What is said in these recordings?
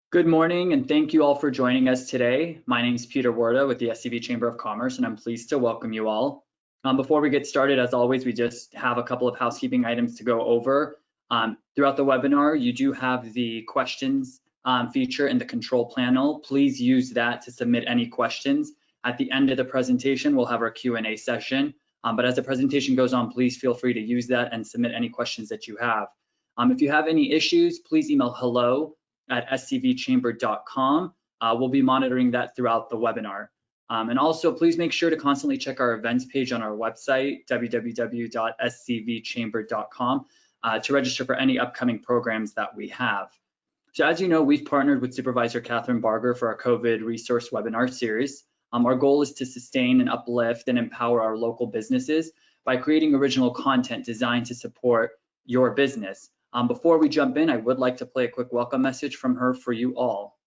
Good morning, and thank you all for joining us today. My name is Peter Warda with the SCV Chamber of Commerce, and I'm pleased to welcome you all. Before we get started, as always, we just have a couple of housekeeping items to go over. Throughout the webinar, you do have the questions feature in the control panel. Please use that to submit any questions. At the end of the presentation, we'll have our Q&A session. But as the presentation goes on, please feel free to use that and submit any questions that you have. If you have any issues, please email hello@scvchamber.com. We'll be monitoring that throughout the webinar. And also, please make sure to constantly check our events page on our website, www.scvchamber.com, to register for any upcoming programs that we have. So as you know, we've partnered with Supervisor Catherine Barger for our COVID resource webinar series. Our goal is to sustain and uplift and empower our local businesses by creating original content designed to support your business. Before we jump in, I would like to play a quick welcome message from her for you all.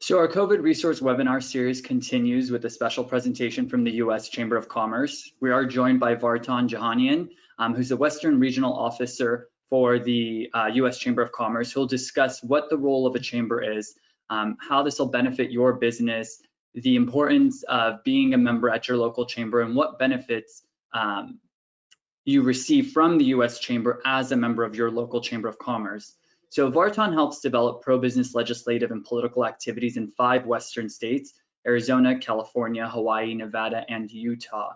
So our COVID resource webinar series continues with a special presentation from the U.S. Chamber of Commerce. We are joined by Vartan Djihanian, who's the Western Regional Officer for the U.S. Chamber of Commerce, who'll discuss what the role of a chamber is, how this will benefit your business, the importance of being a member at your local chamber, and what benefits you receive from the U.S. Chamber as a member of your local Chamber of Commerce. So Vartan helps develop pro-business legislative and political activities in 5 Western states: Arizona, California, Hawaii, Nevada, and Utah.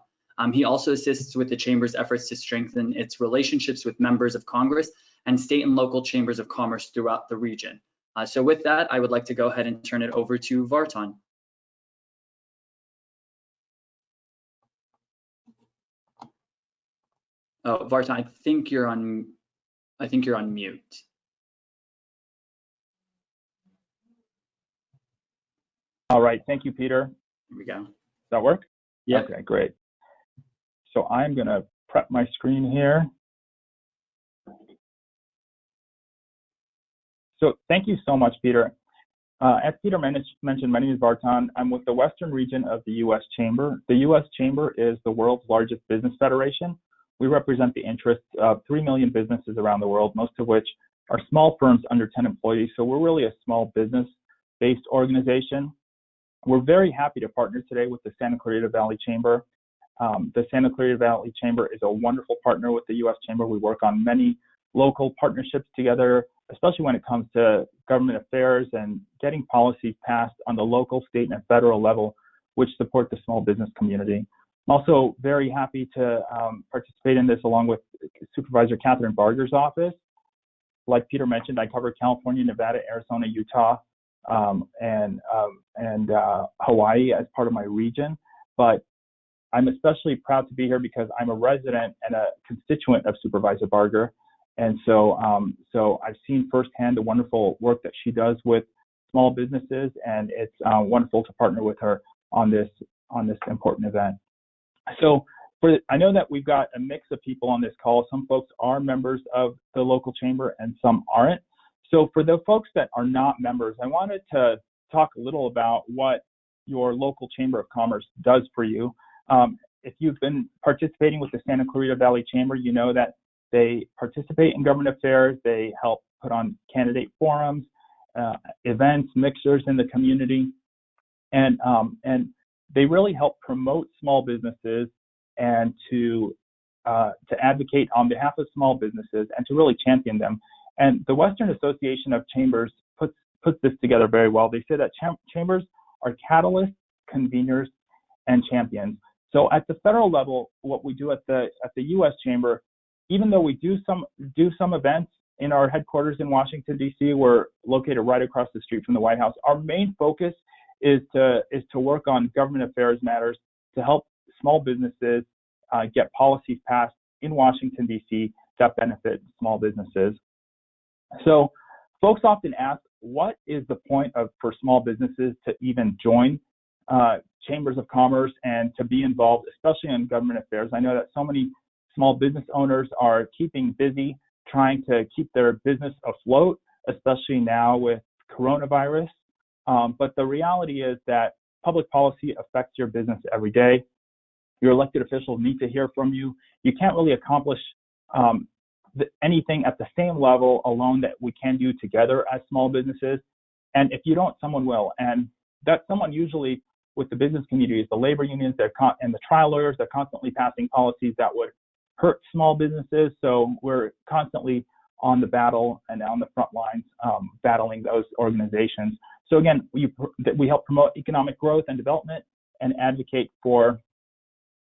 He also assists with the Chamber's efforts to strengthen its relationships with members of Congress and state and local chambers of commerce throughout the region. So with that, I would like to go ahead and turn it over to Vartan. Oh, Vartan, I think you're on mute. All right, thank you, Peter. Here we go. Does that work? Yeah. Okay, great. So I'm going to prep my screen here. So thank you so much, Peter. As Peter mentioned, my name is Vartan. I'm with the Western region of the U.S. Chamber. The U.S. Chamber is the world's largest business federation. We represent the interests of 3 million businesses around the world, most of which are small firms under 10 employees. So we're really a small business-based organization. We're very happy to partner today with the Santa Clarita Valley Chamber. The Santa Clarita Valley Chamber is a wonderful partner with the U.S. Chamber. We work on many local partnerships together, especially when it comes to government affairs and getting policies passed on the local, state, and federal level, which support the small business community. I'm also very happy to participate in this along with Supervisor Catherine Barger's office. Like Peter mentioned, I cover California, Nevada, Arizona, Utah, and Hawaii as part of my region, but I'm especially proud to be here because I'm a resident and a constituent of Supervisor Barger, and so I've seen firsthand the wonderful work that she does with small businesses, and it's wonderful to partner with her on this important event. So I know that we've got a mix of people on this call. Some folks are members of the local chamber and some aren't. So for the folks that are not members, I wanted to talk a little about what your local Chamber of Commerce does for you. If you've been participating with the Santa Clarita Valley Chamber, you know that they participate in government affairs, they help put on candidate forums, events, mixers in the community, and they really help promote small businesses and to advocate on behalf of small businesses and to really champion them. And the Western Association of Chambers puts this together very well. They say that chambers are catalysts, conveners, and champions. So at the federal level, what we do at the U.S. Chamber, even though we do some events in our headquarters in Washington, D.C., we're located right across the street from the White House. Our main focus is to work on government affairs matters to help small businesses get policies passed in Washington, D.C. that benefit small businesses. So folks often ask, what is the point for small businesses to even join chambers of commerce and to be involved, especially in government affairs? I know that so many small business owners are keeping busy trying to keep their business afloat, especially now with coronavirus. But the reality is that public policy affects your business every day. Your elected officials need to hear from you. You can't really accomplish anything at the same level alone that we can do together as small businesses. And if you don't, someone will. And that someone usually with the business community is the labor unions and the trial lawyers. They're constantly passing policies that would hurt small businesses. So we're constantly on the battle and on the front lines battling those organizations. So again, we help promote economic growth and development and advocate for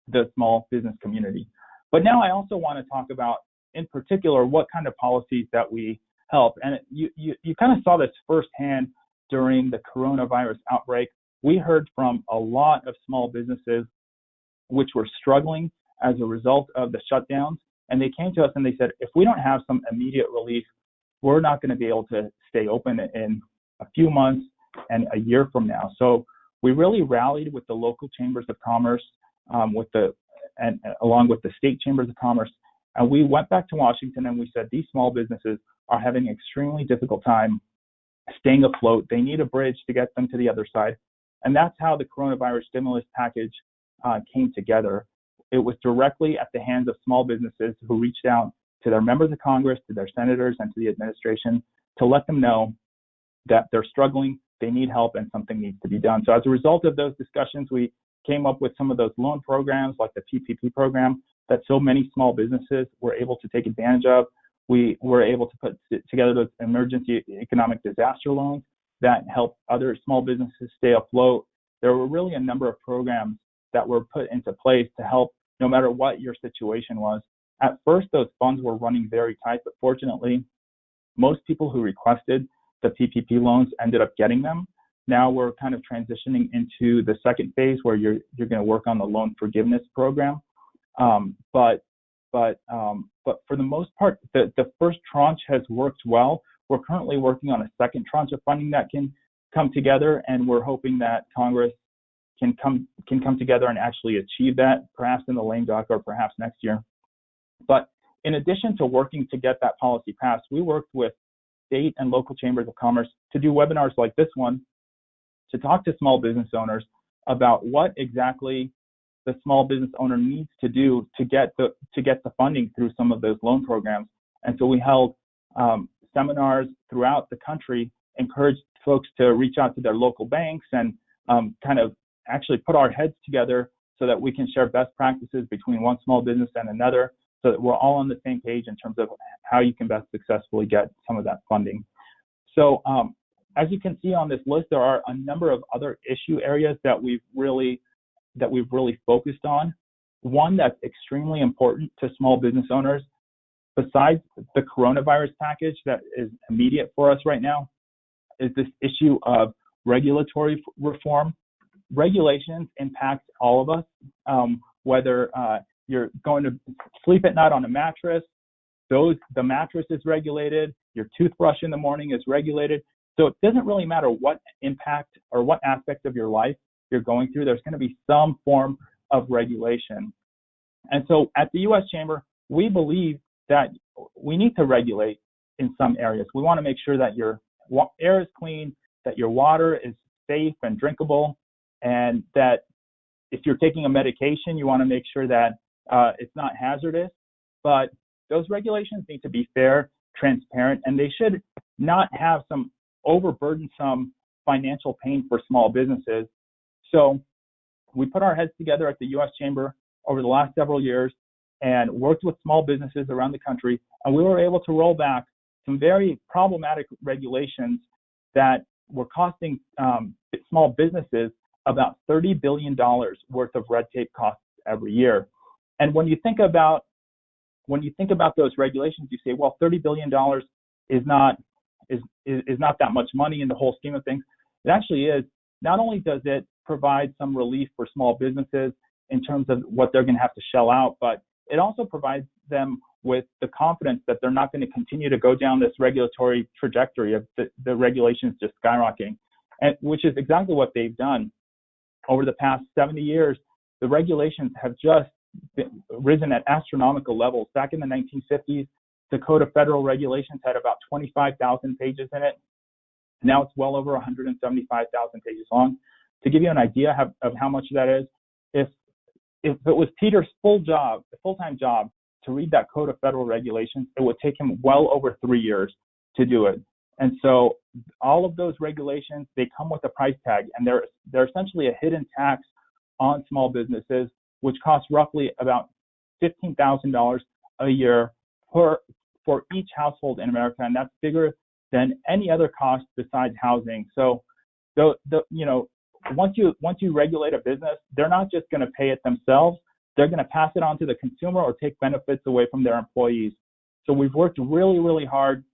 the small business community. But now I also want to talk about, in particular, what kind of policies that we help. And you kind of saw this firsthand during the coronavirus outbreak. We heard from a lot of small businesses which were struggling as a result of the shutdowns. And they came to us and they said, if we don't have some immediate relief, we're not going to be able to stay open in a few months and a year from now. So we really rallied with the local chambers of commerce, along with the state chambers of commerce. And we went back to Washington and we said, these small businesses are having an extremely difficult time staying afloat. They need a bridge to get them to the other side. And that's how the coronavirus stimulus package came together. It was directly at the hands of small businesses who reached out to their members of Congress, to their senators, and to the administration to let them know that they're struggling, they need help, and something needs to be done. So as a result of those discussions, we came up with some of those loan programs like the PPP program that so many small businesses were able to take advantage of. We were able to put together those emergency economic disaster loans that help other small businesses stay afloat. There were really a number of programs that were put into place to help no matter what your situation was. At first, those funds were running very tight, but fortunately, most people who requested the PPP loans ended up getting them. Now we're kind of transitioning into the second phase where you're going to work on the loan forgiveness program. But for the most part, the first tranche has worked well. We're currently working on a second tranche of funding that can come together, and we're hoping that Congress can come together and actually achieve that, perhaps in the lame duck or perhaps next year. But in addition to working to get that policy passed, we worked with state and local chambers of commerce to do webinars like this one to talk to small business owners about what exactly the small business owner needs to do to get the funding through some of those loan programs. And so we held seminars throughout the country, encouraged folks to reach out to their local banks and kind of actually put our heads together so that we can share best practices between one small business and another, so that we're all on the same page in terms of how you can best successfully get some of that funding. So as you can see on this list, there are a number of other issue areas that we've really focused on. One that's extremely important to small business owners, besides the coronavirus package that is immediate for us right now, is this issue of regulatory reform. Regulations impact all of us, whether you're going to sleep at night on a mattress, the mattress is regulated, your toothbrush in the morning is regulated. So it doesn't really matter what impact or what aspect of your life you're going through, there's going to be some form of regulation. And so at the U.S. Chamber, we believe that we need to regulate in some areas. We want to make sure that your air is clean, that your water is safe and drinkable, and that if you're taking a medication, you want to make sure that it's not hazardous. But those regulations need to be fair, transparent, and they should not have some overburdensome financial pain for small businesses. So we put our heads together at the U.S. Chamber over the last several years and worked with small businesses around the country, and we were able to roll back some very problematic regulations that were costing small businesses about $30 billion worth of red tape costs every year. And when you think about those regulations, you say, well, $30 billion is not that much money in the whole scheme of things. It actually is. Not only does it provide some relief for small businesses in terms of what they're going to have to shell out, but it also provides them with the confidence that they're not going to continue to go down this regulatory trajectory of the regulations just skyrocketing, and which is exactly what they've done. Over the past 70 years, the regulations have just risen at astronomical levels. Back in the 1950s, the Code of Federal Regulations had about 25,000 pages in it. Now it's well over 175,000 pages long. To give you an idea of how much that is, if it was Peter's full-time job to read that Code of Federal Regulations, it would take him well over 3 years to do it. And so all of those regulations, they come with a price tag, and they're essentially a hidden tax on small businesses, which costs roughly about $15,000 a year for each household in America, and that's bigger than any other cost besides housing. So once you regulate a business, they're not just going to pay it themselves. They're going to pass it on to the consumer or take benefits away from their employees. So we've worked really, really hard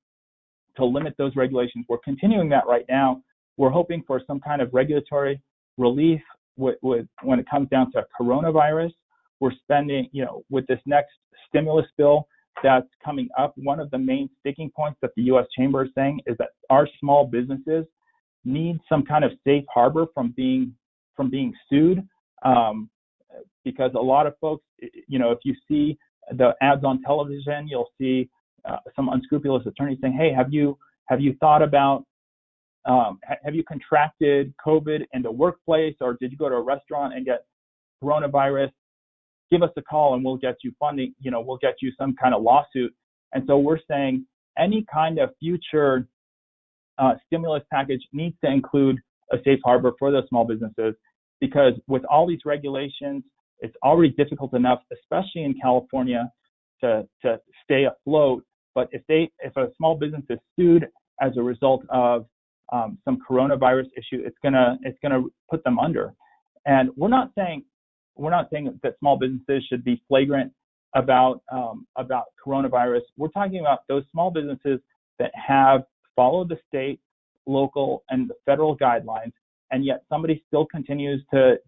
to limit those regulations. We're continuing that right now. We're hoping for some kind of regulatory relief with when it comes down to coronavirus. We're spending, with this next stimulus bill that's coming up, one of the main sticking points that the U.S. Chamber is saying is that our small businesses need some kind of safe harbor from being sued, because a lot of folks, if you see the ads on television, you'll see some unscrupulous attorneys saying, "Hey, have you thought about have you contracted COVID in the workplace, or did you go to a restaurant and get coronavirus? Give us a call and we'll get you funding. We'll get you some kind of lawsuit." And so we're saying any kind of future stimulus package needs to include a safe harbor for those small businesses, because with all these regulations, it's already difficult enough, especially in California, to stay afloat. But if a small business is sued as a result of some coronavirus issue, it's gonna put them under. And we're not saying that small businesses should be flagrant about coronavirus. We're talking about those small businesses that have followed the state, local, and the federal guidelines, and yet somebody still continues to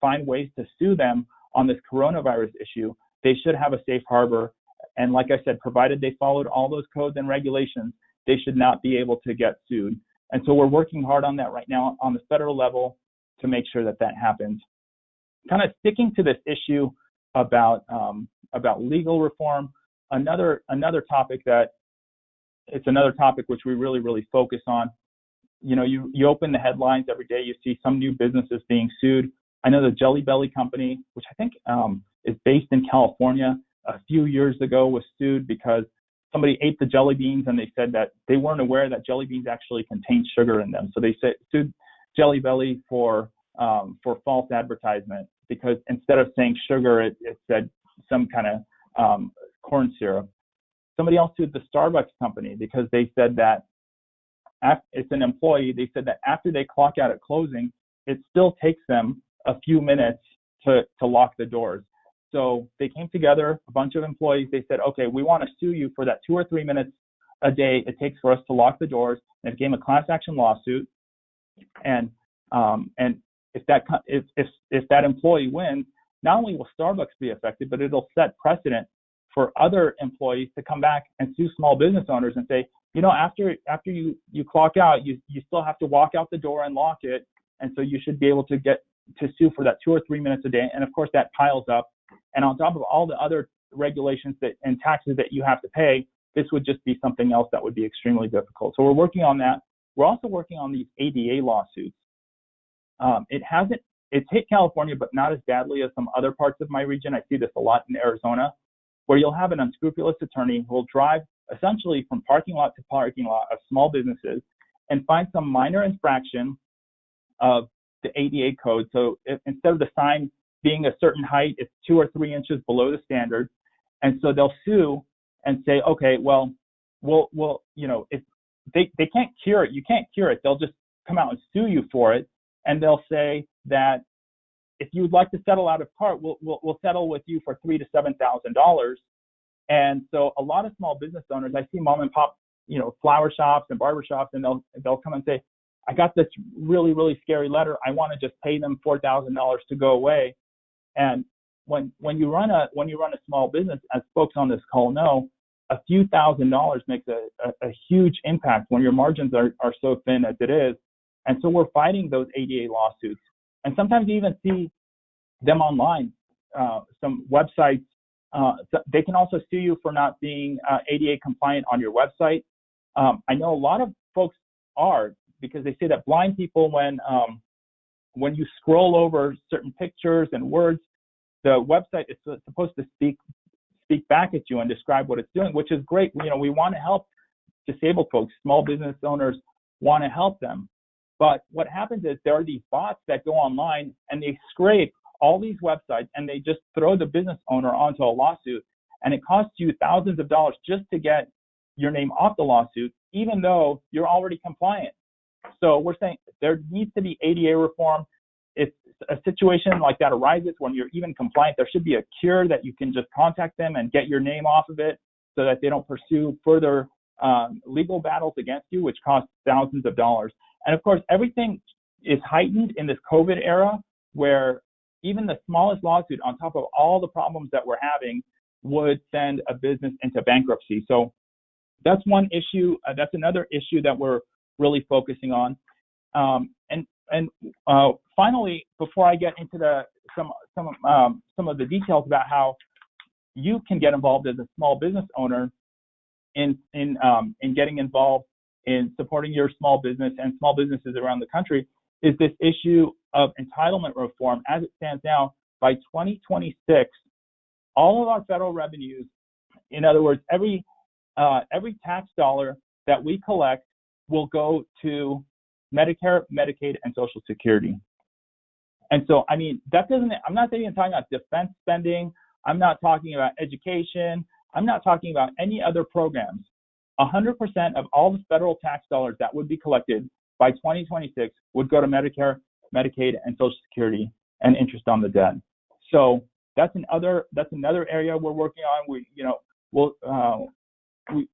find ways to sue them on this coronavirus issue. They should have a safe harbor. And like I said, provided they followed all those codes and regulations, they should not be able to get sued. And so we're working hard on that right now on the federal level to make sure that happens. Kind of sticking to this issue about legal reform, another topic which we really, really focus on. You open the headlines every day, you see some new businesses being sued. I know the Jelly Belly company, which I think is based in California, a few years ago was sued because somebody ate the jelly beans and they said that they weren't aware that jelly beans actually contain sugar in them. So they sued Jelly Belly for false advertisement, because instead of saying sugar, it said some kind of corn syrup. Somebody else sued the Starbucks company because they said that it's an employee. They said that after they clock out at closing, it still takes them a few minutes to lock the doors. So they came together, a bunch of employees. They said, "Okay, we want to sue you for that 2 or 3 minutes a day it takes for us to lock the doors." And it became a class action lawsuit. And if that employee wins, not only will Starbucks be affected, but it'll set precedent for other employees to come back and sue small business owners and say, after you clock out, you still have to walk out the door and lock it, and so you should be able to get to sue for that 2 or 3 minutes a day. And of course, that piles up. And on top of all the other regulations and taxes that you have to pay, this would just be something else that would be extremely difficult. So we're working on that. We're also working on these ADA lawsuits. It's hit California, but not as badly as some other parts of my region. I see this a lot in Arizona, where you'll have an unscrupulous attorney who will drive essentially from parking lot to parking lot of small businesses, and find some minor infraction of the ADA code. So instead of the sign being a certain height, it's 2 or 3 inches below the standard. And so they'll sue and say, okay, well, if they can't cure it, you can't cure it. They'll just come out and sue you for it. And they'll say that if you would like to settle out of court, we'll settle with you for $3,000 to $7,000. And so a lot of small business owners, I see mom and pop, flower shops and barber shops, and they'll come and say, I got this really, really scary letter. I want to just pay them $4,000 to go away. And when you run a small business, as folks on this call know, a few $1,000s makes a huge impact when your margins are so thin as it is. And so we're fighting those ADA lawsuits. And sometimes you even see them online. Some websites, they can also sue you for not being ADA compliant on your website. I know a lot of folks are, because they say that blind people, when you scroll over certain pictures and words, the website is supposed to speak back at you and describe what it's doing, which is great. We want to help disabled folks. Small business owners want to help them. But what happens is there are these bots that go online and they scrape all these websites and they just throw the business owner onto a lawsuit. And it costs you thousands of dollars just to get your name off the lawsuit, even though you're already compliant. So we're saying there needs to be ADA reform. If a situation like that arises when you're even compliant, there should be a cure that you can just contact them and get your name off of it so that they don't pursue further legal battles against you, which cost thousands of dollars. And of course, everything is heightened in this COVID era, where even the smallest lawsuit, on top of all the problems that we're having, would send a business into bankruptcy. So that's one issue. That's another issue that we're really focusing on. Finally, before I get into some of the details about how you can get involved as a small business owner in getting involved in supporting your small business and small businesses around the country, is this issue of entitlement reform. As it stands now, by 2026, all of our federal revenues, in other words, every tax dollar that we collect will go to Medicare, Medicaid, and Social Security. And so, I'm not even talking about defense spending. I'm not talking about education. I'm not talking about any other programs. 100% of all the federal tax dollars that would be collected by 2026 would go to Medicare, Medicaid, and Social Security and interest on the debt. So that's another area we're working on.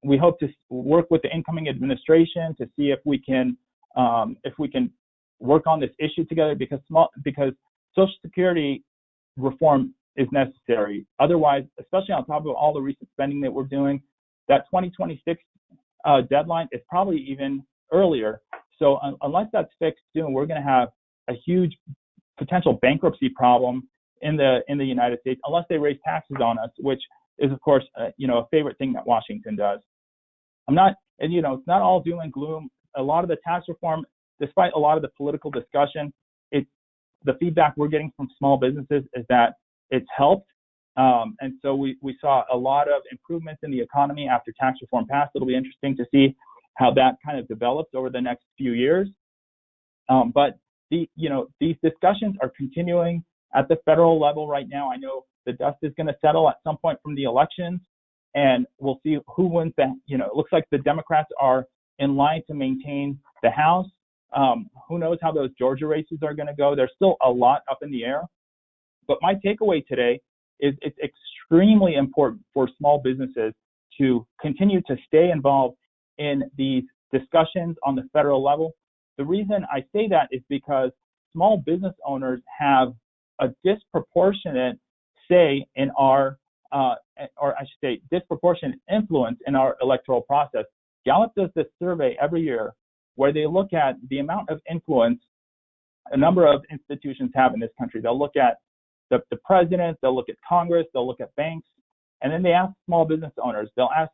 We hope to work with the incoming administration to see if we can work on this issue together, because Social Security reform is necessary. Otherwise, especially on top of all the recent spending that we're doing, that 2026 deadline is probably even earlier. So unless that's fixed soon, we're going to have a huge potential bankruptcy problem in the United States, unless they raise taxes on us, which is, of course, a favorite thing that Washington does. It's not all doom and gloom. A lot of the tax reform, despite a lot of the political discussion, the feedback we're getting from small businesses is that it's helped. And so we saw a lot of improvements in the economy after tax reform passed. It'll be interesting to see how that kind of develops over the next few years. But these discussions are continuing at the federal level right now. I know the dust is going to settle at some point from the elections, and we'll see who wins that. It looks like the Democrats are in line to maintain the House. Who knows how those Georgia races are going to go? There's still a lot up in the air. But my takeaway today is it's extremely important for small businesses to continue to stay involved in these discussions on the federal level. The reason I say that is because small business owners have a disproportionate say in our, disproportionate influence in our electoral process. Gallup does this survey every year where they look at the amount of influence a number of institutions have in this country. They'll look at the president, they'll look at Congress, they'll look at banks, and then they ask small business owners, they'll ask,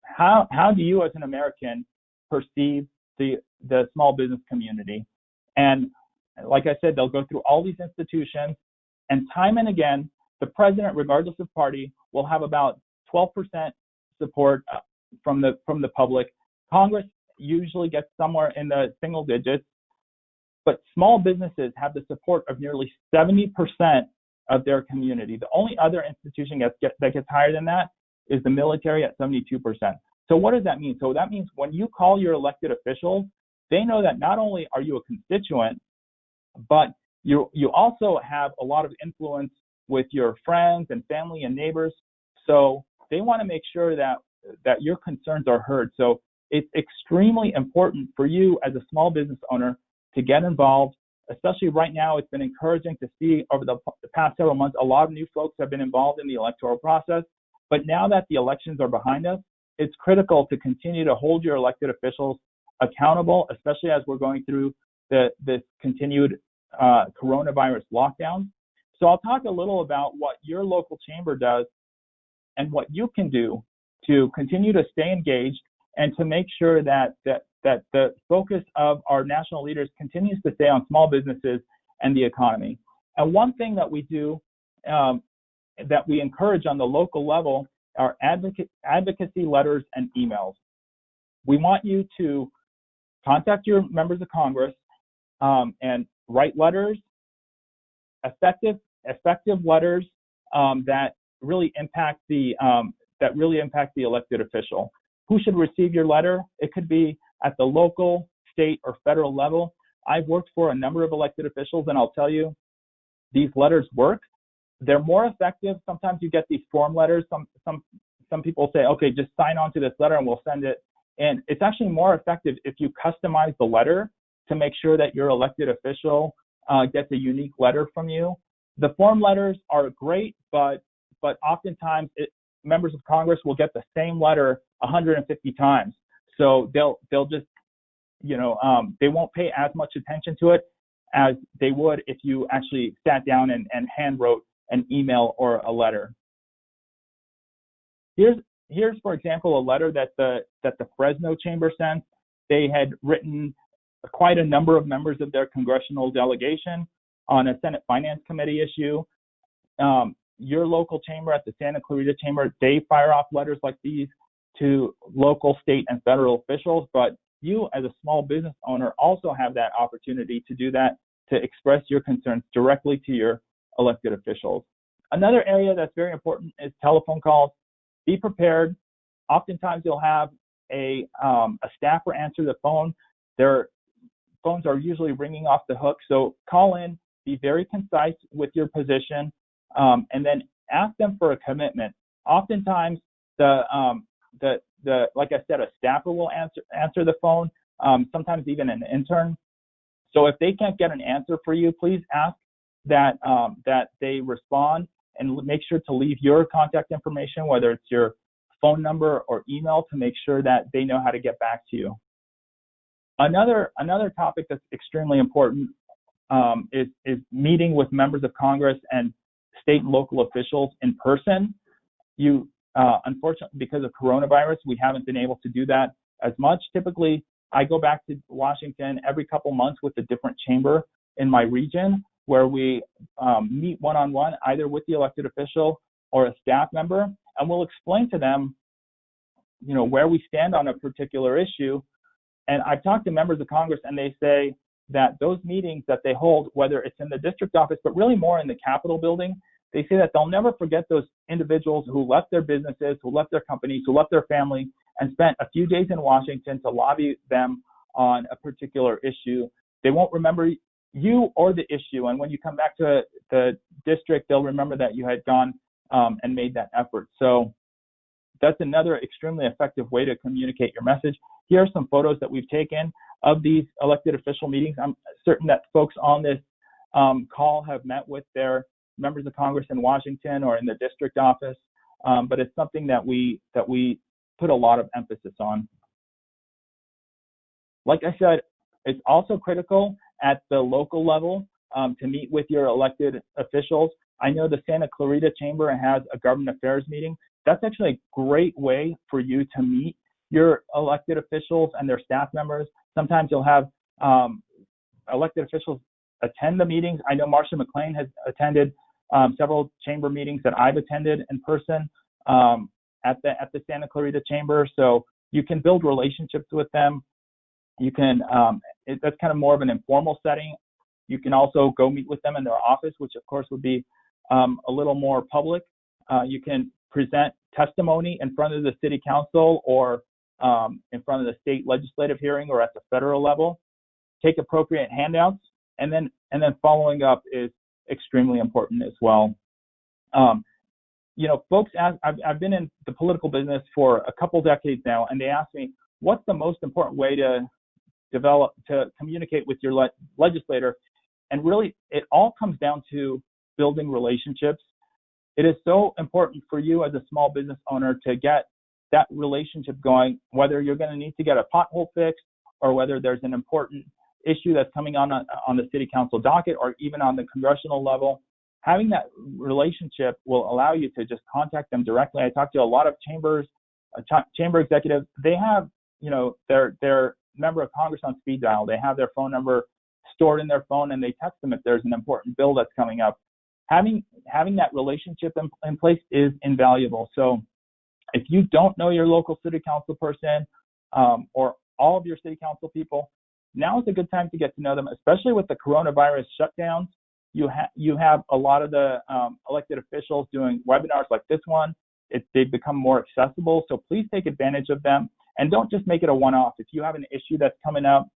how do you as an American perceive the small business community? And like I said, they'll go through all these institutions, and time and again, the president, regardless of party, will have about 12% support from the public. Congress usually gets somewhere in the single digits, but small businesses have the support of nearly 70% of their community. The only other institution that gets higher than that is the military at 72%. So what does that mean? So that means when you call your elected officials, they know that not only are you a constituent, but you also have a lot of influence with your friends and family and neighbors. So they want to make sure that your concerns are heard. So it's extremely important for you as a small business owner to get involved, especially right now. It's been encouraging to see over the past several months, a lot of new folks have been involved in the electoral process. But now that the elections are behind us, it's critical to continue to hold your elected officials accountable, especially as we're going through this continued coronavirus lockdown. So I'll talk a little about what your local chamber does and what you can do to continue to stay engaged and to make sure that the focus of our national leaders continues to stay on small businesses and the economy. And one thing that we do that we encourage on the local level are advocacy letters and emails. We want you to contact your members of Congress and write letters, effective letters that really impact the elected official. Who should receive your letter? It could be at the local, state, or federal level. I've worked for a number of elected officials, and I'll tell you, these letters work. They're more effective. Sometimes you get these form letters. Some people say, okay, just sign on to this letter and we'll send it. And it's actually more effective if you customize the letter to make sure that your elected official gets a unique letter from you. The form letters are great, but oftentimes members of Congress will get the same letter 150 times. So they'll just, they won't pay as much attention to it as they would if you actually sat down and hand wrote an email or a letter. Here's for example a letter that the Fresno Chamber sent. They had written quite a number of members of their congressional delegation on a Senate Finance Committee issue. Your local chamber at the Santa Clarita Chamber, they fire off letters like these to local, state, and federal officials, but you as a small business owner also have that opportunity to do that, to express your concerns directly to your elected officials. Another area that's very important is telephone calls. Be prepared. Oftentimes you'll have a staffer answer the phone. Their phones are usually ringing off the hook, so call in, be very concise with your position, and then ask them for a commitment. Oftentimes like I said, a staffer will answer the phone, sometimes even an intern. So if they can't get an answer for you, please ask that they respond and make sure to leave your contact information, whether it's your phone number or email, to make sure that they know how to get back to you. Another topic that's extremely important is meeting with members of Congress and state and local officials in person. Unfortunately, because of coronavirus, we haven't been able to do that as much. Typically, I go back to Washington every couple months with a different chamber in my region, where we meet one-on-one, either with the elected official or a staff member, and we'll explain to them, where we stand on a particular issue. And I've talked to members of Congress, and they say that those meetings that they hold, whether it's in the district office, but really more in the Capitol building, they say that they'll never forget those individuals who left their businesses, who left their companies, who left their family, and spent a few days in Washington to lobby them on a particular issue. They won't remember you or the issue, and when you come back to the district, they'll remember that you had gone and made that effort. So that's another extremely effective way to communicate your message. Here are some photos that we've taken of these elected official meetings. I'm certain that folks on this call have met with their members of Congress in Washington or in the district office, but it's something that we put a lot of emphasis on. Like I said, it's also critical at the local level to meet with your elected officials. I know the Santa Clarita Chamber has a government affairs meeting. That's actually a great way for you to meet your elected officials and their staff members. Sometimes you'll have elected officials attend the meetings. I know Marcia McLean has attended several chamber meetings that I've attended in person at the Santa Clarita Chamber. So you can build relationships with them You can, that's kind of more of an informal setting. You can also go meet with them in their office, which of course would be a little more public. You can present testimony in front of the city council or in front of the state legislative hearing or at the federal level. Take appropriate handouts, and then following up is extremely important as well. Folks ask, I've been in the political business for a couple decades now, and they ask me, what's the most important way to communicate with your legislator? And really, it all comes down to building relationships. It is so important for you as a small business owner to get that relationship going, whether you're going to need to get a pothole fixed or whether there's an important issue that's coming on the city council docket or even on the congressional level. Having that relationship will allow you to just contact them directly. I talk to a lot of chamber executives. They have, their member of Congress on speed dial. They have their phone number stored in their phone, and they text them if there's an important bill that's coming up. Having that relationship in place is invaluable. So if you don't know your local city council person or all of your city council people, now is a good time to get to know them, especially with the coronavirus shutdowns. You have a lot of the elected officials doing webinars like this one. They've become more accessible, so please take advantage of them. And don't just make it a one-off. If you have an issue that's coming up,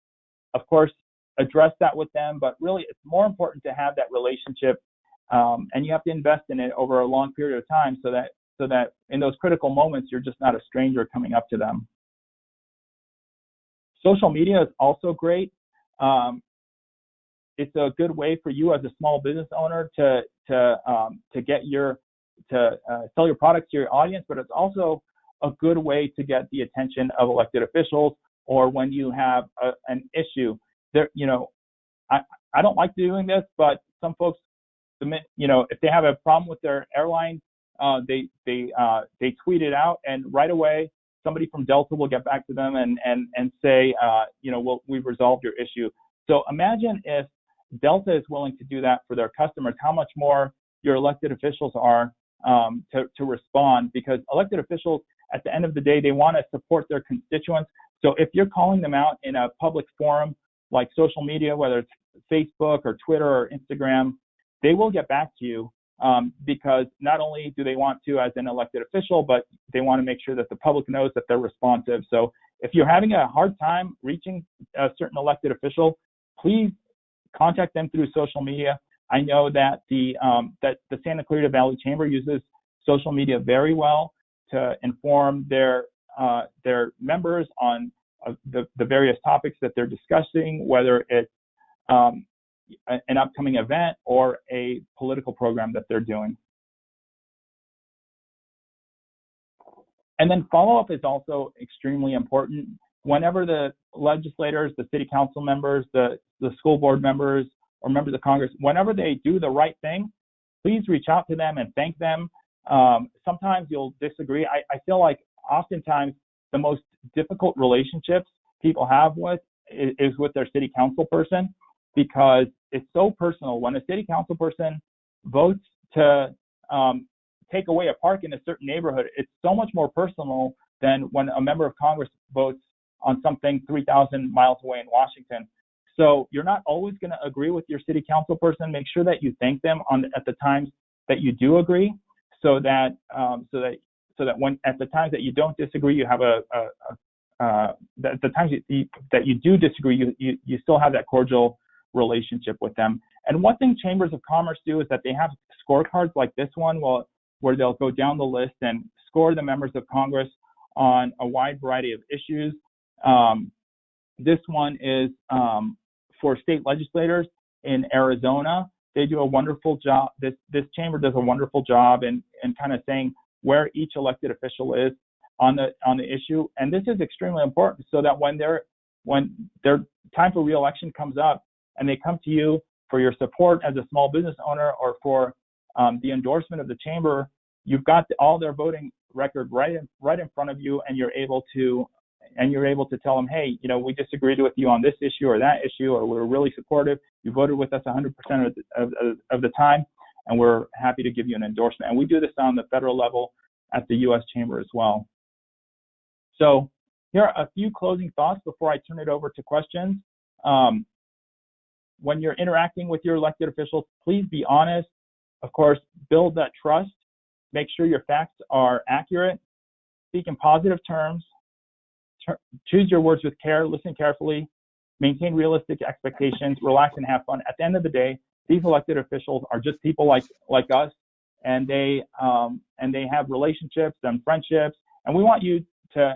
of course, address that with them. But really, it's more important to have that relationship, and you have to invest in it over a long period of time so that in those critical moments, you're just not a stranger coming up to them. Social media is also great. It's a good way for you as a small business owner to sell your product to your audience, but it's also a good way to get the attention of elected officials, or when you have an issue. I don't like doing this, but some folks, if they have a problem with their airline, they tweet it out, and right away somebody from Delta will get back to them and say, we've resolved your issue. So imagine if Delta is willing to do that for their customers, how much more your elected officials are to respond, because elected officials, at the end of the day, they want to support their constituents. So if you're calling them out in a public forum like social media, whether it's Facebook or Twitter or Instagram, they will get back to you because not only do they want to as an elected official, but they want to make sure that the public knows that they're responsive. So if you're having a hard time reaching a certain elected official, please contact them through social media. I know that the Santa Clarita Valley Chamber uses social media very well to inform their members on the various topics that they're discussing, whether it's an upcoming event or a political program that they're doing. And then follow-up is also extremely important. Whenever the legislators, the city council members, the school board members, or members of Congress, whenever they do the right thing, please reach out to them and thank them. Sometimes you'll disagree. I feel like oftentimes the most difficult relationships people have is with their city council person, because it's so personal. When a city council person votes to take away a park in a certain neighborhood, it's so much more personal than when a member of Congress votes on something 3,000 miles away in Washington. So you're not always going to agree with your city council person. Make sure that you thank them at the times that you do agree, so that when at the times that you don't disagree, you have the times that you do disagree, you still have that cordial relationship with them. And one thing chambers of commerce do is that they have scorecards like this one, where they'll go down the list and score the members of Congress on a wide variety of issues. This one is for state legislators in Arizona. They do a wonderful job. This chamber does a wonderful job in kind of saying where each elected official is on the issue. And this is extremely important, so that when their time for re-election comes up and they come to you for your support as a small business owner or for the endorsement of the chamber, you've got all their voting record right in front of you, and you're able to tell them, hey, we disagreed with you on this issue or that issue, or we're really supportive. You voted with us 100% of the time, and we're happy to give you an endorsement. And we do this on the federal level at the U.S. Chamber as well. So Here are a few closing thoughts before I turn it over to questions. When you're interacting with your elected officials, please be honest. Of course, build that trust. Make sure your facts are accurate. Speak in positive terms. Choose your words with care. Listen carefully. Maintain realistic expectations. Relax and have fun. At the end of the day, these elected officials are just people like us, and they have relationships and friendships, and we want you to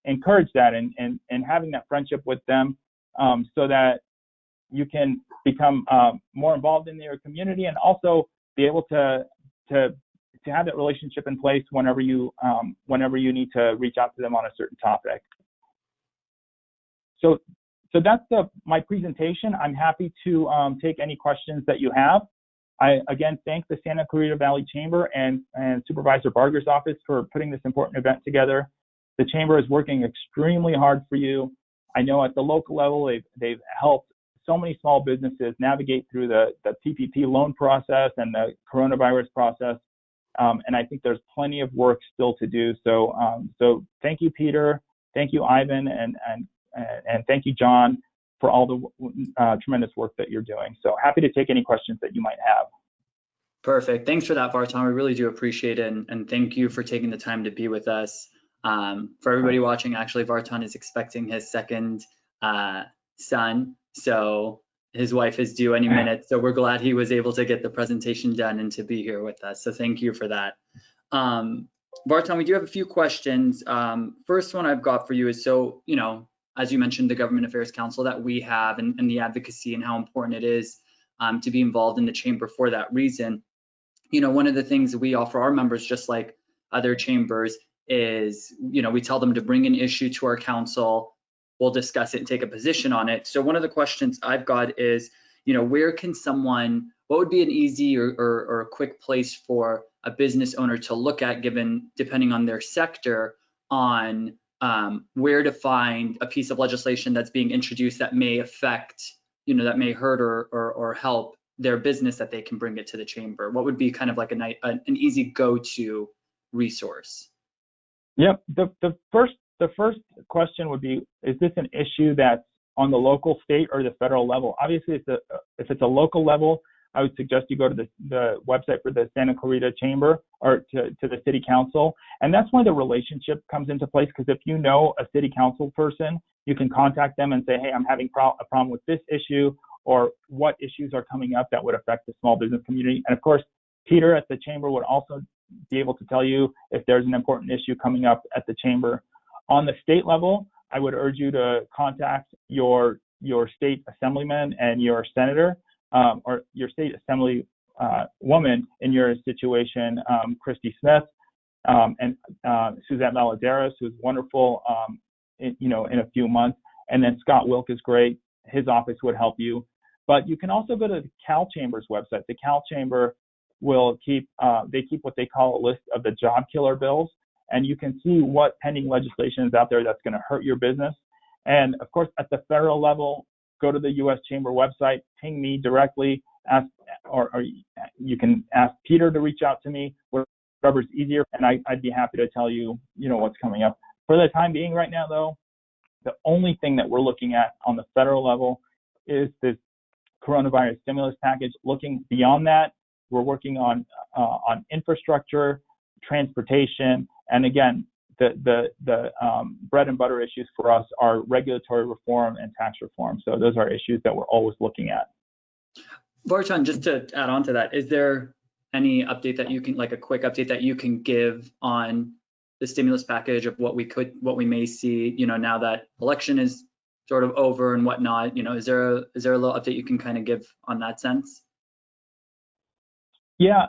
encourage that and having that friendship with them, so that you can become more involved in your community and also be able to have that relationship in place whenever you need to reach out to them on a certain topic. So that's my presentation. I'm happy to take any questions that you have. I again thank the Santa Clarita Valley Chamber and Supervisor Barger's office for putting this important event together. The Chamber is working extremely hard for you. I know at the local level they've helped so many small businesses navigate through the PPP loan process and the coronavirus process, and I think there's plenty of work still to do. So thank you, Peter. Thank you, Ivan, and thank you, John, for all the tremendous work that you're doing. So happy to take any questions that you might have. Perfect. Thanks for that, Vartan. We really do appreciate it, and thank you for taking the time to be with us. For everybody watching, actually, Vartan is expecting his second son, so his wife is due any minute. So we're glad he was able to get the presentation done and to be here with us. So thank you for that. Vartan, we do have a few questions. First one I've got for you is, so, as you mentioned, the Government Affairs Council that we have and the advocacy and how important it is to be involved in the chamber for that reason. One of the things that we offer our members, just like other chambers, is, we tell them to bring an issue to our council. We'll discuss it and take a position on it. So one of the questions I've got is, what would be an easy or a quick place for a business owner to look at, depending on their sector, on where to find a piece of legislation that's being introduced that may affect, that may hurt or help their business, that they can bring it to the chamber? What would be kind of like an easy go-to resource? Yep. The first question would be, is this an issue that's on the local, state, or the federal level? Obviously, if it's a local level, I would suggest you go to the website for the Santa Clarita Chamber or to the City Council. And that's why the relationship comes into place, because if you know a City Council person, you can contact them and say, hey, I'm having a problem with this issue, or what issues are coming up that would affect the small business community. And of course, Peter at the Chamber would also be able to tell you if there's an important issue coming up at the Chamber. On the state level, I would urge you to contact your state assemblyman and your senator, or your state assembly woman in your situation, Christy Smith, and Suzette Valadares, who's wonderful, in a few months. And then Scott Wilk is great. His office would help you. But you can also go to the Cal Chamber's website. The Cal Chamber will keep what they call a list of the job killer bills, and you can see what pending legislation is out there that's going to hurt your business. And of course, at the federal level, go to the U.S. Chamber website, ping me directly, or you can ask Peter to reach out to me, whatever's easier, and I'd be happy to tell you, what's coming up. For the time being right now, though, the only thing that we're looking at on the federal level is this coronavirus stimulus package. Looking beyond that, we're working on infrastructure, transportation, and again, the bread and butter issues for us are regulatory reform and tax reform. So those are issues that we're always looking at. Vartan, just to add on to that, is there any update that you can, like a quick update that you can give on the stimulus package of what we may see, now that election is sort of over and whatnot? Is there a little update you can kind of give on that sense? Yeah,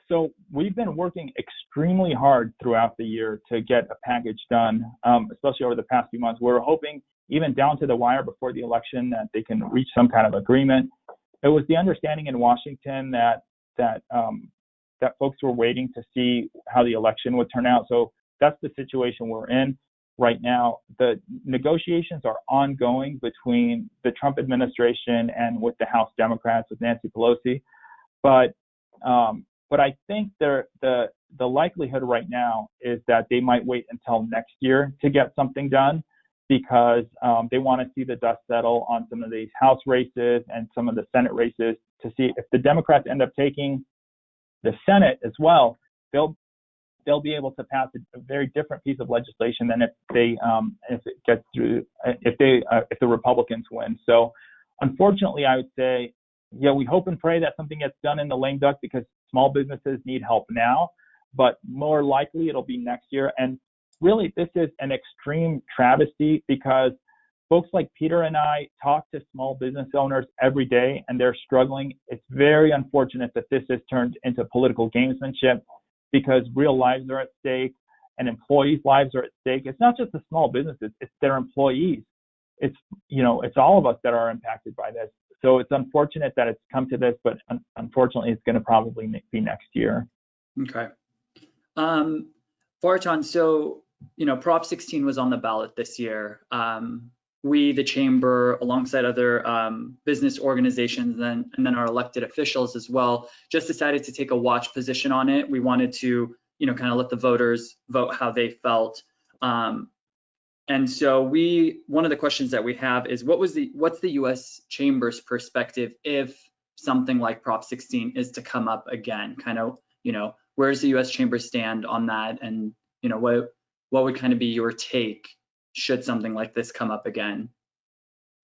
so we've been working extremely hard throughout the year to get a package done, especially over the past few months. We're hoping even down to the wire before the election that they can reach some kind of agreement. It was the understanding in Washington that folks were waiting to see how the election would turn out. So that's the situation we're in right now. The negotiations are ongoing between the Trump administration and with the House Democrats, with Nancy Pelosi. But I think the likelihood right now is that they might wait until next year to get something done. because they want to see the dust settle on some of these House races and some of the Senate races to see if the Democrats end up taking the Senate as well. They'll be able to pass a very different piece of legislation than if it gets through if the Republicans win. So, unfortunately, I would say, yeah, we hope and pray that something gets done in the lame duck because small businesses need help now, but more likely it'll be next year. And really, this is an extreme travesty because folks like Peter and I talk to small business owners every day, and they're struggling. It's very unfortunate that this has turned into political gamesmanship, because real lives are at stake and employees' lives are at stake. It's not just the small businesses, it's their employees. It's all of us that are impacted by this. So it's unfortunate that it's come to this, but unfortunately it's going to probably be next year. Okay. Vartan, so, Prop 16 was on the ballot this year. We, the Chamber, alongside other business organizations and then our elected officials as well, just decided to take a watch position on it. We wanted to, kind of let the voters vote how they felt. And so one of the questions that we have is what's the U.S. Chamber's perspective if something like Prop 16 is to come up again? Kind of, where does the U.S. Chamber stand on that? And, what would kind of be your take should something like this come up again?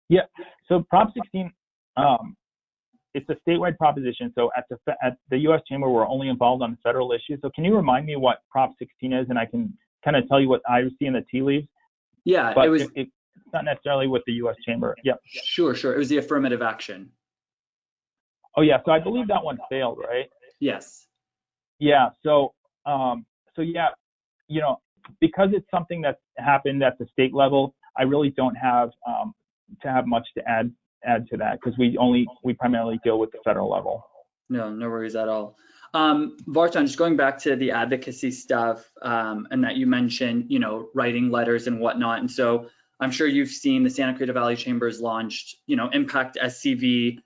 Yeah, so Prop 16, it's a statewide proposition. So at the U.S. Chamber, we're only involved on federal issues. So can you remind me what Prop 16 is, and I can kind of tell you what I see in the tea leaves? Yeah, but it's not necessarily with the U.S. Chamber. Yeah. Sure. It was the affirmative action. Oh yeah, so I believe that one failed, right? Yes. Yeah. So yeah, because it's something that happened at the state level, I really don't have to have much to add to that because we primarily deal with the federal level. No worries at all. Vartan, just going back to the advocacy stuff, and that you mentioned, writing letters and whatnot. And so I'm sure you've seen the Santa Clarita Valley Chambers launched, Impact SCV.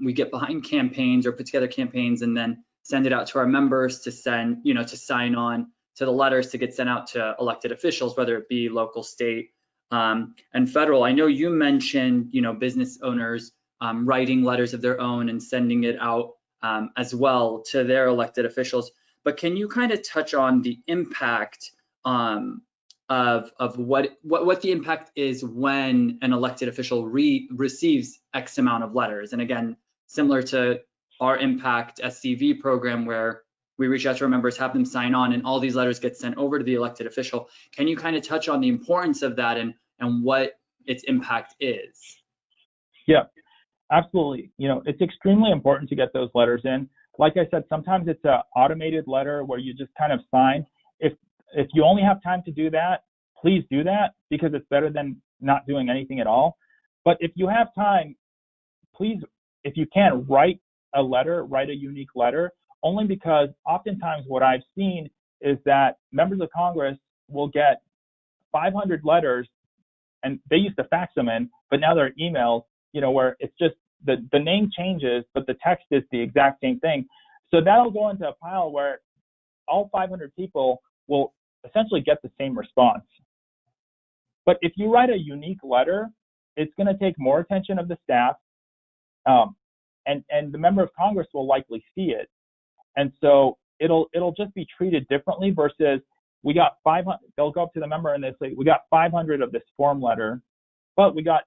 We get behind campaigns or put together campaigns and then send it out to our members to send, to sign on to the letters to get sent out to elected officials, whether it be local, state, and federal. I know you mentioned, business owners writing letters of their own and sending it out as well to their elected officials. But can you kind of touch on the impact of what the impact is when an elected official receives X amount of letters? And again, similar to our Impact SCV program where we reach out to our members, have them sign on, and all these letters get sent over to the elected official. Can you kind of touch on the importance of that and what its impact is? Yeah, absolutely. It's extremely important to get those letters in. Like I said, sometimes it's an automated letter where you just kind of sign. If you only have time to do that, please do that because it's better than not doing anything at all. But if you have time, please, if you can, write a unique letter, only because oftentimes what I've seen is that members of Congress will get 500 letters and they used to fax them in, but now they're emails, where it's just the name changes, but the text is the exact same thing. So that'll go into a pile where all 500 people will essentially get the same response. But if you write a unique letter, it's going to take more attention of the staff, and the member of Congress will likely see it. And so it'll just be treated differently versus we got 500. They'll go up to the member and they say, we got 500 of this form letter, but we got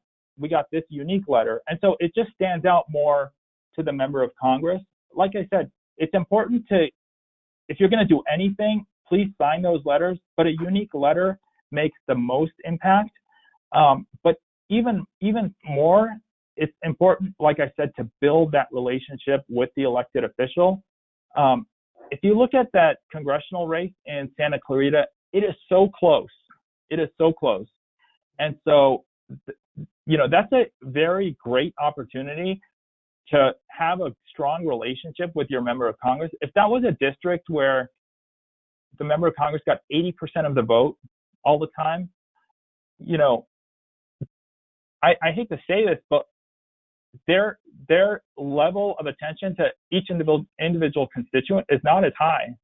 this unique letter. And so it just stands out more to the member of Congress. Like I said, it's important if you're going to do anything, please sign those letters, but a unique letter makes the most impact. But even more, it's important, like I said, to build that relationship with the elected official. If you look at that congressional race in Santa Clarita, it is so close. It is so close. And so, that's a very great opportunity to have a strong relationship with your member of Congress. If that was a district where the member of Congress got 80% of the vote all the time, I hate to say this, but their level of attention to each individual constituent is not as high.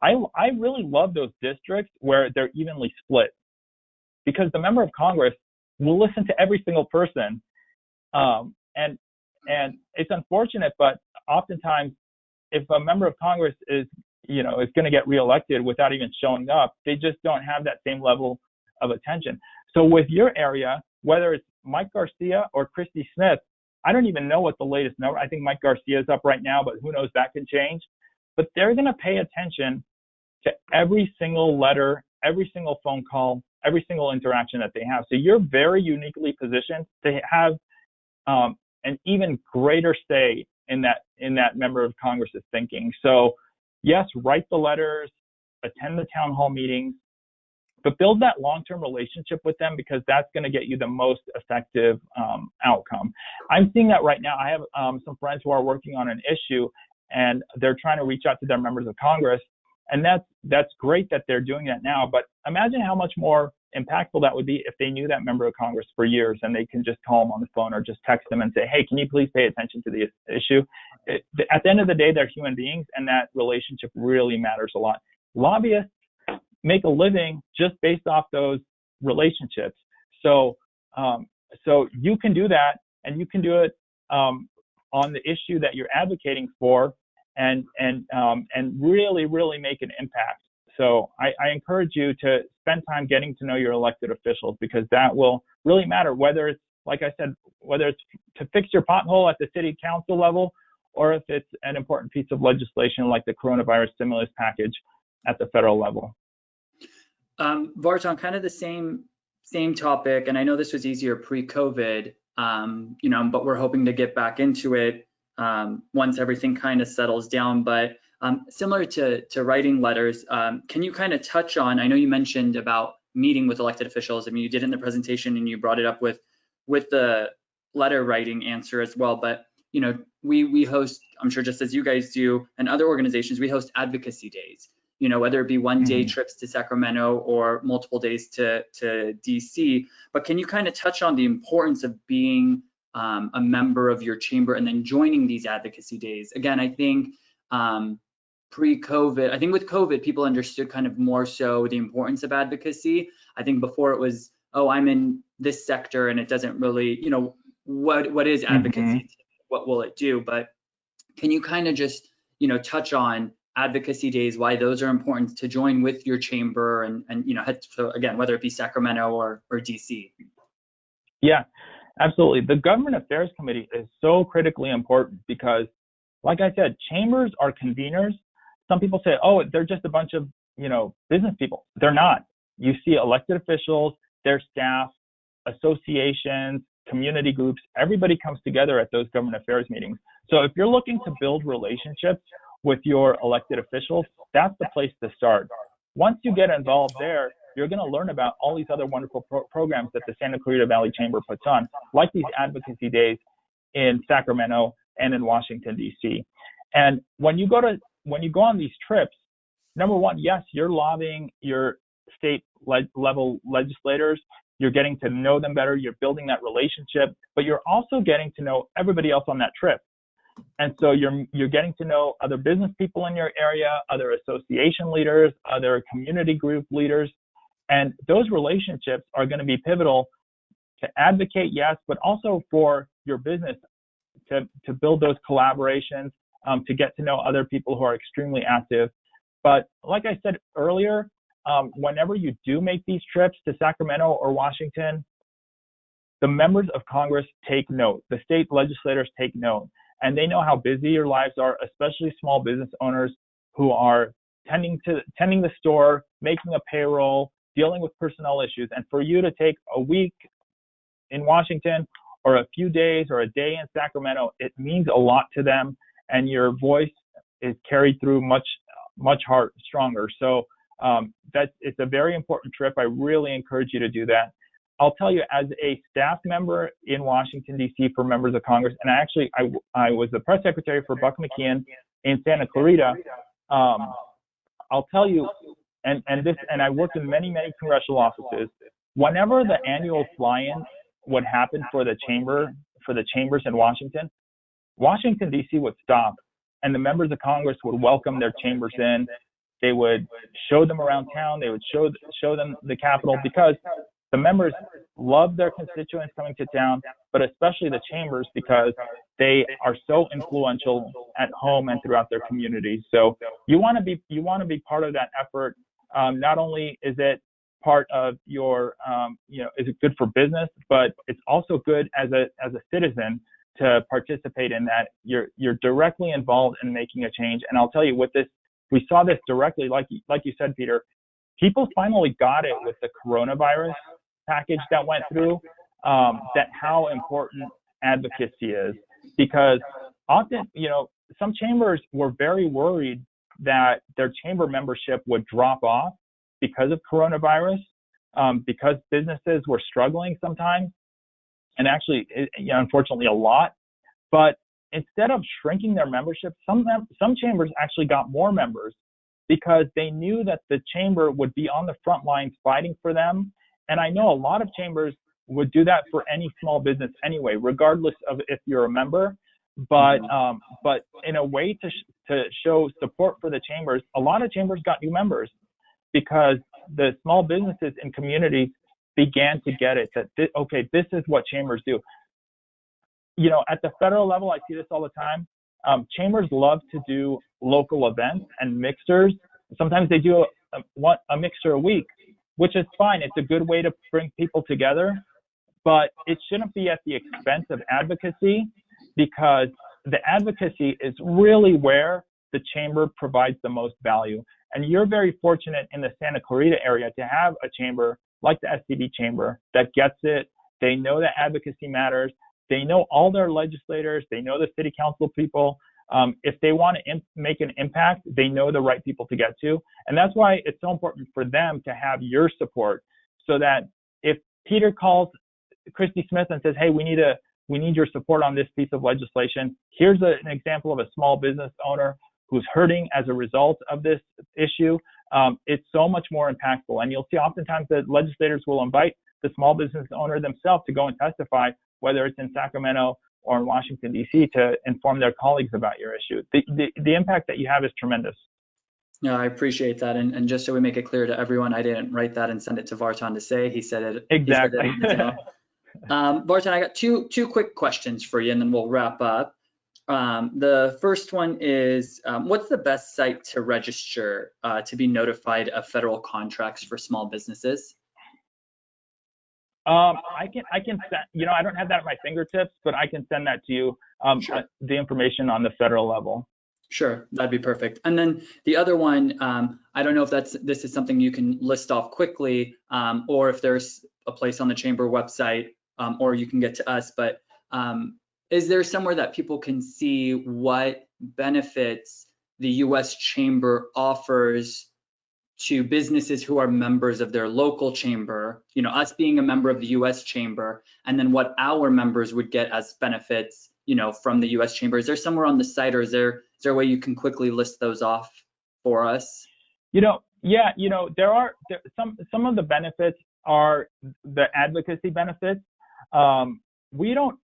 I really love those districts where they're evenly split because the member of Congress we'll listen to every single person. And it's unfortunate, but oftentimes if a member of Congress is going to get reelected without even showing up, they just don't have that same level of attention. So with your area, whether it's Mike Garcia or Christy Smith, I don't even know what the latest number. I think Mike Garcia is up right now, but who knows, that can change. But they're going to pay attention to every single letter, every single phone call, every single interaction that they have. So you're very uniquely positioned to have an even greater say in that member of Congress's thinking. So yes, write the letters, attend the town hall meetings, but build that long-term relationship with them, because that's going to get you the most effective outcome. I'm seeing that right now. I have some friends who are working on an issue, and they're trying to reach out to their members of Congress, and that's great that they're doing that now. But imagine how much more impactful that would be if they knew that member of Congress for years, and they can just call them on the phone or just text them and say, hey, can you please pay attention to the issue? At the end of the day, they're human beings, and that relationship really matters a lot. Lobbyists make a living just based off those relationships. So you can do that, and you can do it on the issue that you're advocating for, and really, really make an impact. So I encourage you to spend time getting to know your elected officials, because that will really matter, whether it's, like I said, whether it's to fix your pothole at the city council level, or if it's an important piece of legislation like the coronavirus stimulus package at the federal level. Vartan, kind of the same topic, and I know this was easier pre-COVID, but we're hoping to get back into it once everything kind of settles down. But similar to writing letters, can you kind of touch on, I know you mentioned about meeting with elected officials. I mean, you did it in the presentation and you brought it up with the letter writing answer as well. But, we host, I'm sure just as you guys do and other organizations, we host advocacy days, whether it be one-day trips to Sacramento or multiple days to DC. But can you kind of touch on the importance of being a member of your chamber and then joining these advocacy days? Again, I think pre-COVID, I think with COVID, people understood kind of more so the importance of advocacy. I think before it was, oh, I'm in this sector and it doesn't really, what is advocacy? What will it do? But can you kind of just, touch on advocacy days, why those are important to join with your chamber and so again, whether it be Sacramento or DC? Yeah, absolutely. The Government Affairs Committee is so critically important because, like I said, chambers are conveners. Some people say, oh, they're just a bunch of, business people. They're not. You see elected officials, their staff, associations, community groups, everybody comes together at those government affairs meetings. So if you're looking to build relationships with your elected officials, that's the place to start. Once you get involved there, you're going to learn about all these other wonderful programs that the Santa Clarita Valley Chamber puts on, like these advocacy days in Sacramento and in Washington, D.C. And when you go on these trips, number one, yes, you're lobbying your state level legislators. You're getting to know them better. You're building that relationship, but you're also getting to know everybody else on that trip. And so you're getting to know other business people in your area, other association leaders, other community group leaders. And those relationships are going to be pivotal to advocate, yes, but also for your business to build those collaborations, to get to know other people who are extremely active. But like I said earlier, whenever you do make these trips to Sacramento or Washington, the members of Congress take note. The state legislators take note. And they know how busy your lives are, especially small business owners who are tending the store, making a payroll, dealing with personnel issues. And for you to take a week in Washington or a few days or a day in Sacramento, it means a lot to them, and your voice is carried through much stronger. So it's a very important trip. I really encourage you to do that. I'll tell you, as a staff member in Washington, D.C. for members of Congress, and I was the press secretary for Buck McKeon in Santa Clarita. I'll tell you, and I worked in many congressional offices. Whenever the annual fly-in would happen for the chambers in Washington, D.C. would stop, and the members of Congress would welcome their chambers in. They would show them around town. They would show them the Capitol, because The members love their constituents coming to town, but especially the chambers because they are so influential at home and throughout their communities. So you want to be part of that effort. Not only is it part of your, is it good for business, but it's also good as a citizen to participate in that. You're directly involved in making a change. And I'll tell you, with this, we saw this directly, like you said, Peter. People finally got it with the coronavirus package that went through, that how important advocacy is, because often, some chambers were very worried that their chamber membership would drop off because of coronavirus, because businesses were struggling sometimes, and actually, unfortunately, a lot. But instead of shrinking their membership, some chambers actually got more members because they knew that the chamber would be on the front lines fighting for them. And I know a lot of chambers would do that for any small business anyway, regardless of if you're a member. But in a way to show support for the chambers, a lot of chambers got new members because the small businesses and communities began to get it, that this is what chambers do. At the federal level, I see this all the time. Chambers love to do local events and mixers. Sometimes they do a mixer a week, which is fine. It's a good way to bring people together, but it shouldn't be at the expense of advocacy, because the advocacy is really where the chamber provides the most value. And you're very fortunate in the Santa Clarita area to have a chamber like the SCB chamber that gets it. They know that advocacy matters. They know all their legislators. They know the city council people. If they want to make an impact, they know the right people to get to. And that's why it's so important for them to have your support, so that if Peter calls Christy Smith and says, hey, we need your support on this piece of legislation. Here's an example of a small business owner who's hurting as a result of this issue. It's so much more impactful. And you'll see oftentimes that legislators will invite the small business owner themselves to go and testify, whether it's in Sacramento or in Washington, D.C., to inform their colleagues about your issue. The impact that you have is tremendous. No, I appreciate that. And just so we make it clear to everyone, I didn't write that and send it to Vartan to say. He said it. Exactly. He said it Vartan, I got two quick questions for you, and then we'll wrap up. The first one is, what's the best site to register to be notified of federal contracts for small businesses? I can send, I don't have that at my fingertips, but I can send that to you, Sure. The information on the federal level. Sure, that'd be perfect. And then the other one, I don't know if this is something you can list off quickly, or if there's a place on the chamber website, or you can get to us, but is there somewhere that people can see what benefits the U.S. Chamber offers to businesses who are members of their local chamber, us being a member of the U.S. Chamber, and then what our members would get as benefits, from the U.S. Chamber? Is there somewhere on the site, or is there a way you can quickly list those off for us? There are some of the benefits are the advocacy benefits. We don't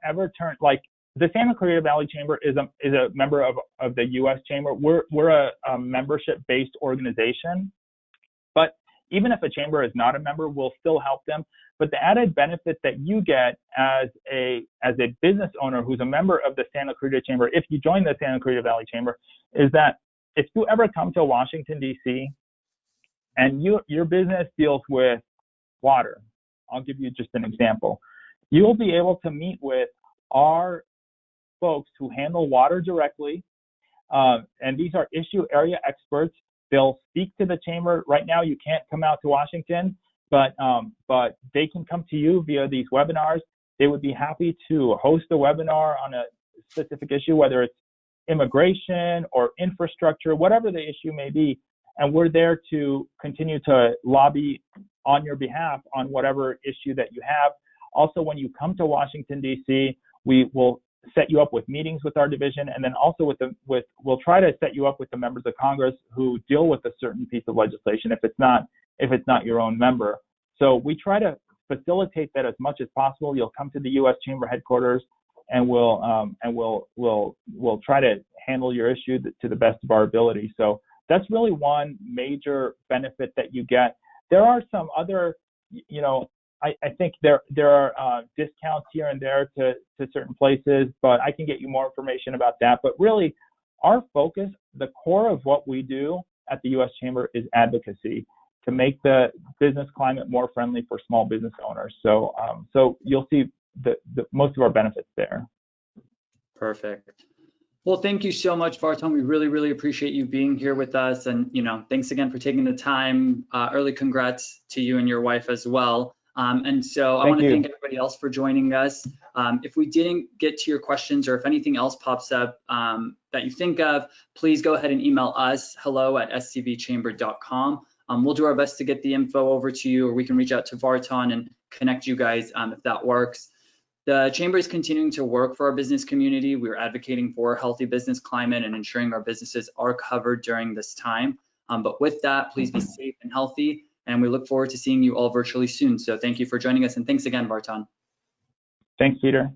ever turn, like, the Santa Clarita Valley Chamber is a member of the U.S. Chamber. We're a membership-based organization, but even if a chamber is not a member, we'll still help them. But the added benefit that you get as a business owner who's a member of the Santa Clarita Chamber, if you join the Santa Clarita Valley Chamber, is that if you ever come to Washington, D.C., and your business deals with water, I'll give you just an example. You'll be able to meet with our folks who handle water directly, and these are issue area experts. They'll speak to the chamber. Right now, you can't come out to Washington, but they can come to you via these webinars. They would be happy to host a webinar on a specific issue, whether it's immigration or infrastructure, whatever the issue may be. And we're there to continue to lobby on your behalf on whatever issue that you have. Also, when you come to Washington, D.C., we will set you up with meetings with our division, and then also we'll try to set you up with the members of Congress who deal with a certain piece of legislation if it's not your own member. So we try to facilitate that as much as possible. You'll come to the U.S. Chamber headquarters, and we'll try to handle your issue to the best of our ability. So that's really one major benefit that you get. There are some other you know, I think there are discounts here and there to certain places, but I can get you more information about that. But really, our focus, the core of what we do at the U.S. Chamber is advocacy to make the business climate more friendly for small business owners. So, so you'll see the most of our benefits there. Perfect. Well, thank you so much, Vartan. We really, really appreciate you being here with us. And, you know, thanks again for taking the time. Early congrats to you and your wife as well. And so I want to thank everybody else for joining us. If we didn't get to your questions or if anything else pops up that you think of, please go ahead and email us, hello@scvchamber.com. We'll do our best to get the info over to you, or we can reach out to Vartan and connect you guys if that works. The Chamber is continuing to work for our business community. We're advocating for a healthy business climate and ensuring our businesses are covered during this time. But with that, please be safe and healthy. And we look forward to seeing you all virtually soon. So thank you for joining us. And thanks again, Vartan. Thanks, Peter.